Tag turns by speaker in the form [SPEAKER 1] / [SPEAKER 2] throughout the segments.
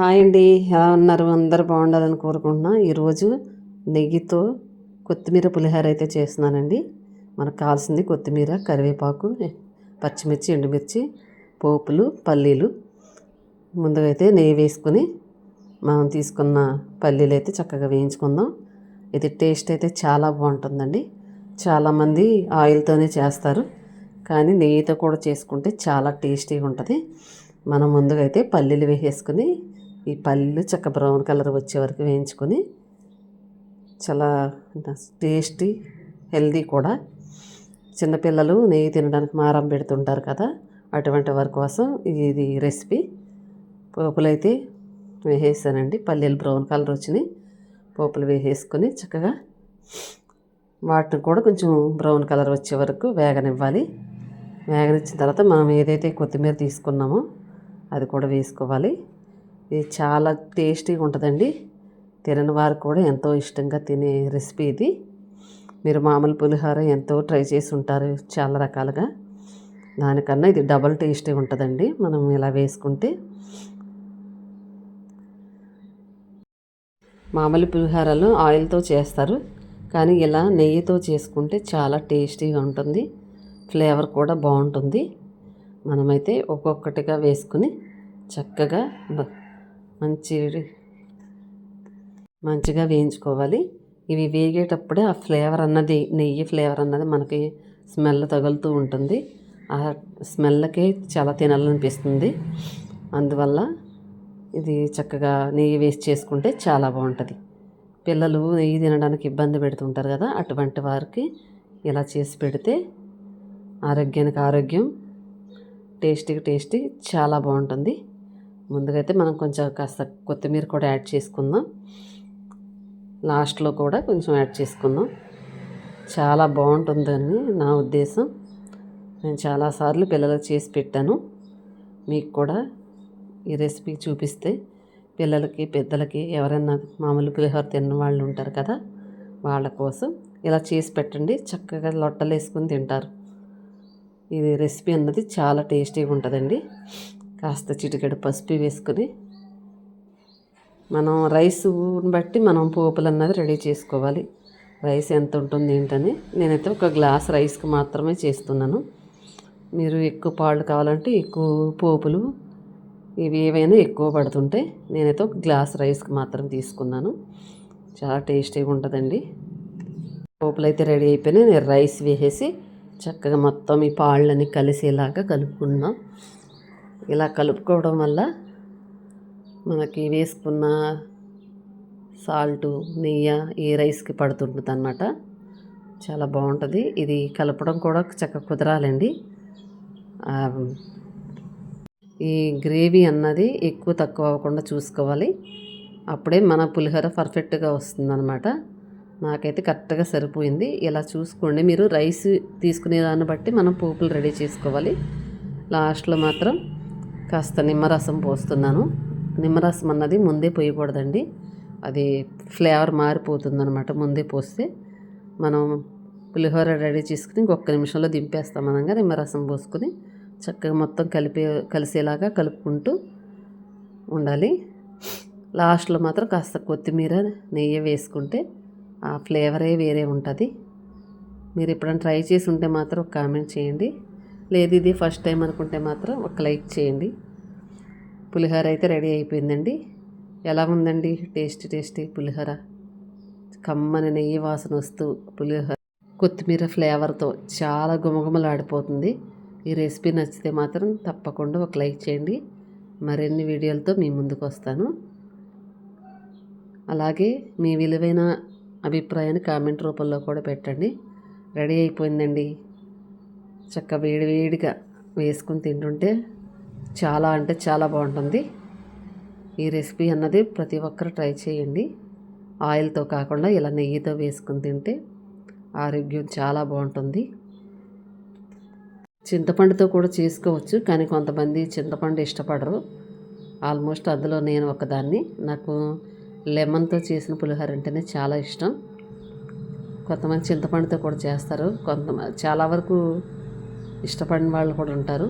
[SPEAKER 1] Hi అండి. ఎలా ఉన్నారు? అందరూ బాగుండాలని కోరుకుంటున్నా. ఈరోజు నెయ్యితో కొత్తిమీర పులిహోర అయితే చేస్తున్నానండి. మనకు కావాల్సింది కొత్తిమీర, కరివేపాకు, పచ్చిమిర్చి, ఎండుమిర్చి, పోపులు, పల్లీలు. ముందుగా అయితే నెయ్యి వేసుకొని మనం తీసుకున్న పల్లీలు అయితే చక్కగా వేయించుకుందాం. ఇది టేస్ట్ అయితే చాలా బాగుంటుందండి. చాలామంది ఆయిల్తోనే చేస్తారు, కానీ నెయ్యితో కూడా చేసుకుంటే చాలా టేస్టీగా ఉంటుంది. మనం ముందుగా అయితే పల్లీలు వేసేసుకుని ఈ పల్లీలు చక్క బ్రౌన్ కలర్ వచ్చే వరకు వేయించుకొని చాలా టేస్టీ, హెల్దీ కూడా. చిన్నపిల్లలు నెయ్యి తినడానికి మారం పెడుతుంటారు కదా, అటువంటి వారి కోసం ఇది రెసిపీ. పోపులు అయితే వేసేసానండి. పల్లీలు బ్రౌన్ కలర్ వచ్చినాయి. పోపులు వేసేసుకొని చక్కగా వాటిని కూడా కొంచెం బ్రౌన్ కలర్ వచ్చే వరకు వేగనివ్వాలి. వేగనిచ్చిన తర్వాత మనం ఏదైతే కొత్తిమీర తీసుకున్నామో అది కూడా వేసుకోవాలి. ఇది చాలా టేస్టీగా ఉంటుందండి. తినని వారు కూడా ఎంతో ఇష్టంగా తినే రెసిపీ ఇది. మీరు మామూలు పులిహోర ఎంతో ట్రై చేసి ఉంటారు చాలా రకాలుగా, దానికన్నా ఇది డబల్ టేస్టీ ఉంటుందండి మనం ఇలా వేసుకుంటే. మామూలు పులిహోరలు ఆయిల్తో చేస్తారు, కానీ ఇలా నెయ్యితో చేసుకుంటే చాలా టేస్టీగా ఉంటుంది. ఫ్లేవర్ కూడా బాగుంటుంది. మనమైతే ఒక్కొక్కటిగా వేసుకుని చక్కగా మంచిగా వేయించుకోవాలి. ఇవి వేగేటప్పుడే ఆ ఫ్లేవర్ అన్నది, నెయ్యి ఫ్లేవర్ అన్నది మనకి స్మెల్ తగులుతూ ఉంటుంది. ఆ స్మెల్కే చాలా తినాలనిపిస్తుంది. అందువల్ల ఇది చక్కగా నెయ్యి వేసి చేసుకుంటే చాలా బాగుంటుంది. పిల్లలు నెయ్యి తినడానికి ఇబ్బంది పెడుతుంటారు కదా, అటువంటి వారికి ఇలా చేసి పెడితే ఆరోగ్యానికి ఆరోగ్యం, టేస్టీకి టేస్టీ చాలా బాగుంటుంది. ముందుగా అయితే మనం కొంచెం కాస్త కొత్తిమీర కూడా యాడ్ చేసుకుందాం. లాస్ట్లో కూడా కొంచెం యాడ్ చేసుకుందాం. చాలా బాగుంటుందని నా ఉద్దేశం. నేను చాలాసార్లు పిల్లలకు చేసి పెట్టాను. మీకు కూడా ఈ రెసిపీ చూపిస్తే పిల్లలకి, పెద్దలకి, ఎవరైనా మామూలు పులిహోర తిన్న వాళ్ళు ఉంటారు కదా, వాళ్ళ కోసం ఇలా చేసి పెట్టండి. చక్కగా లొట్టలు వేసుకుని తింటారు. ఇది రెసిపీ అన్నది చాలా టేస్టీగా ఉంటుందండి. కాస్త చిటికెడు పసుపు వేసుకొని మనం రైస్ బట్టి మనం పోపులు అన్నది రెడీ చేసుకోవాలి. రైస్ ఎంత ఉంటుంది ఏంటని నేనైతే ఒక గ్లాస్ రైస్కి మాత్రమే చేస్తున్నాను. మీరు ఎక్కువ పాళ్ళు కావాలంటే ఎక్కువ పోపులు ఇవి ఏవైనా ఎక్కువ పడుతుంటే, నేనైతే ఒక గ్లాస్ రైస్కి మాత్రం తీసుకున్నాను. చాలా టేస్టీగా ఉంటుందండి. పోపులు అయితే రెడీ అయిపోయినాయి. నేను రైస్ వేసేసి చక్కగా మొత్తం ఈ పాళ్ళని కలిసేలాగా కలుపుకుందాం. ఇలా కలుపుకోవడం వల్ల మనకి వేసుకున్న సాల్టు, నెయ్యి ఈ రైస్కి పడుతుంటుంది అన్నమాట. చాలా బాగుంటుంది. ఇది కలపడం కూడా చక్కగా కుదరాలండి. ఈ గ్రేవీ అన్నది ఎక్కువ తక్కువ అవ్వకుండా చూసుకోవాలి. అప్పుడే మన పులిహోర పర్ఫెక్ట్గా వస్తుందన్నమాట. నాకైతే కరెక్ట్గా సరిపోయింది. ఇలా చూసుకోండి. మీరు రైస్ తీసుకునే దాన్ని బట్టి మనం పోపులు రెడీ చేసుకోవాలి. లాస్ట్లో మాత్రం కాస్త నిమ్మరసం పోస్తున్నాను. నిమ్మరసం అన్నది ముందే పోయకూడదండి, అది ఫ్లేవర్ మారిపోతుందన్నమాట. ముందే పోస్తే మనం పులిహోర రెడీ చేసుకుని ఇంకొక నిమిషంలో దింపేస్తాం. అనగా నిమ్మరసం పోసుకొని చక్కగా మొత్తం కలిసేలాగా కలుపుకుంటూ ఉండాలి. లాస్ట్లో మాత్రం కాస్త కొత్తిమీర, నెయ్యి వేసుకుంటే ఆ ఫ్లేవరే వేరే ఉంటుంది. మీరు ఎప్పుడైనా ట్రై చేసి ఉంటే మాత్రం ఒక కామెంట్ చేయండి. లేదు ఇది ఫస్ట్ టైం అనుకుంటే మాత్రం ఒక లైక్ చేయండి. పులిహోర అయితే రెడీ అయిపోయిందండి. ఎలా ఉందండి? టేస్టీ పులిహోర. కమ్మని నెయ్యి వాసన వస్తూ పులిహోర కొత్తిమీర ఫ్లేవర్తో చాలా గుమగుమలాడిపోతుంది. ఈ రెసిపీ నచ్చితే మాత్రం తప్పకుండా ఒక లైక్ చేయండి. మరిన్ని వీడియోలతో మీ ముందుకు వస్తాను. అలాగే మీ విలువైన అభిప్రాయాన్ని కామెంట్ రూపంలో కూడా పెట్టండి. రెడీ అయిపోయిందండి. చక్క వేడిగా వేసుకుని తింటుంటే చాలా అంటే చాలా బాగుంటుంది. ఈ రెసిపీ అన్నది ప్రతి ఒక్కరు ట్రై చేయండి. ఆయిల్తో కాకుండా ఇలా నెయ్యితో వేసుకుని తింటే ఆరోగ్యం చాలా బాగుంటుంది. చింతపండుతో కూడా చేసుకోవచ్చు, కానీ కొంతమంది చింతపండు ఇష్టపడరు. ఆల్మోస్ట్ అందులో నేను ఒకదాన్ని. నాకు లెమన్తో చేసిన పులిహోర అంటేనే చాలా ఇష్టం. కొంతమంది చింతపండుతో కూడా చేస్తారు. కొంతమంది చాలా వరకు ఇష్టపడిన వాళ్ళు కూడా ఉంటారు.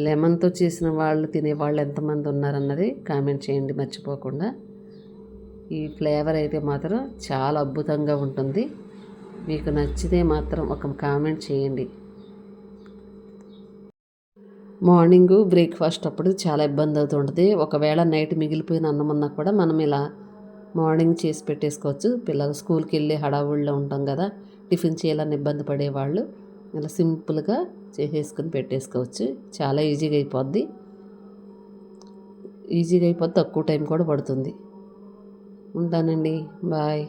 [SPEAKER 1] లెమన్తో చేసిన వాళ్ళు తినేవాళ్ళు ఎంతమంది ఉన్నారన్నది కామెంట్ చేయండి మర్చిపోకుండా. ఈ ఫ్లేవర్ అయితే మాత్రం చాలా అద్భుతంగా ఉంటుంది. మీకు నచ్చితే మాత్రం ఒక కామెంట్ చేయండి. మార్నింగు బ్రేక్ఫాస్ట్ అప్పుడు చాలా ఇబ్బంది అవుతుంటుంది. ఒకవేళ నైట్ మిగిలిపోయిన అన్నం ఉన్నా కూడా మనం ఇలా మార్నింగ్ చేసి పెట్టేసుకోవచ్చు. పిల్లలు స్కూల్కి వెళ్ళి హడావుడిలో ఉంటాం కదా, టిఫిన్ చేయాలని ఇబ్బంది పడేవాళ్ళు ఇలా సింపుల్గా చేసేసుకుని పెట్టేసుకోవచ్చు. చాలా ఈజీగా అయిపోద్ది. తక్కువ టైం కూడా పడుతుంది. ఉంటానండి. బాయ్.